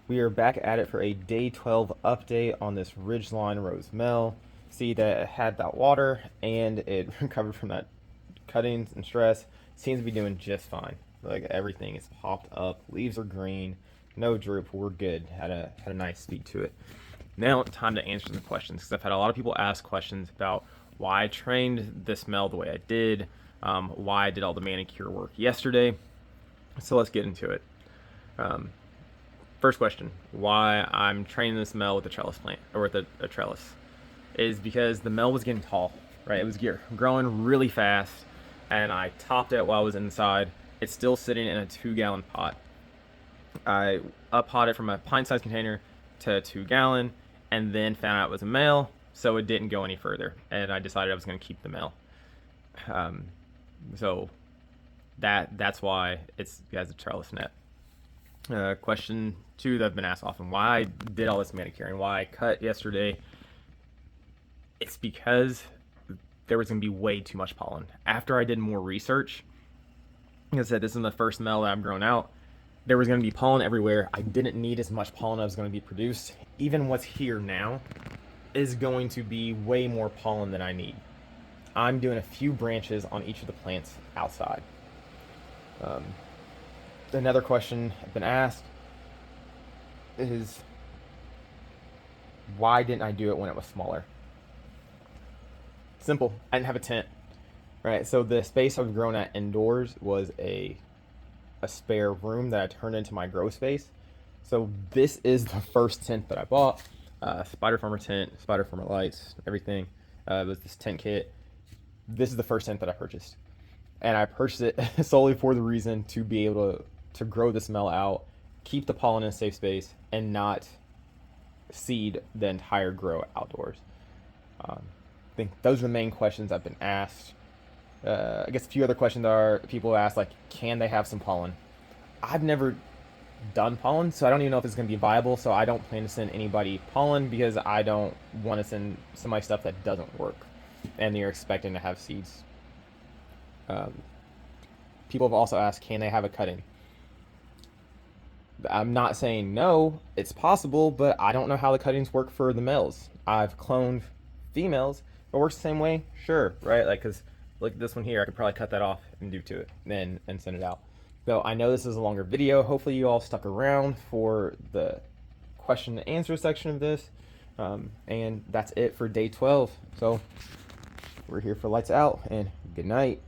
We are back at it for a day 12 update on this Ridgeline Rose Mel. See that it had that water and it recovered from that cuttings and stress. Seems to be doing just fine. Like everything is popped up, leaves are green, no droop. We're good. Had a nice speed to it. Now time to answer some questions because I've had a lot of people ask questions about why I trained this Mel the way I did, why I did all the manicure work yesterday. So let's get into it. First question, why I'm training this Mel with a trellis plant, or with a trellis, is because the Mel was getting tall, right? It was growing really fast, and I topped it while I was inside. It's still sitting in a 2-gallon pot. I up-potted from a pint-sized container to a 2-gallon, and then found out it was a male, so it didn't go any further, and I decided I was going to keep the male. So that's why it has a trellis net. Question 2 that I've been asked often: why I did all this manicuring, why I cut yesterday. It's because there was going to be way too much pollen. After I did more research, like I said, this is the first mel that I've grown out. There was going to be pollen everywhere. I didn't need as much pollen that was going to be produced. Even what's here now is going to be way more pollen than I need. I'm doing a few branches on each of the plants outside. Another question I've been asked is, why didn't I do it when it was smaller? Simple. I didn't have a tent, right? So the space I was growing at indoors was a spare room that I turned into my grow space. So this is the first tent that I bought. Spider Farmer tent, Spider Farmer lights, everything. It was this tent kit. This is the first tent that I purchased. And I purchased it solely for the reason to be able to grow the smell out, keep the pollen in a safe space, and not seed the entire grow outdoors. I think those are the main questions I've been asked. I guess a few other questions are, people ask, like, can they have some pollen? I've never done pollen, so I don't even know if it's going to be viable, so I don't plan to send anybody pollen because I don't want to send somebody stuff that doesn't work and you're expecting to have seeds. People have also asked, can they have a cut-in? I'm not saying no, it's possible, but I don't know how the cuttings work for the males. I've cloned females. If it works the same way, sure, right? Like, because look at this one here, I could probably cut that off and do to it and send it out. So I know this is a longer video. Hopefully you all stuck around for the question and answer section of this. And that's it for day 12. So we're here for lights out, and good night.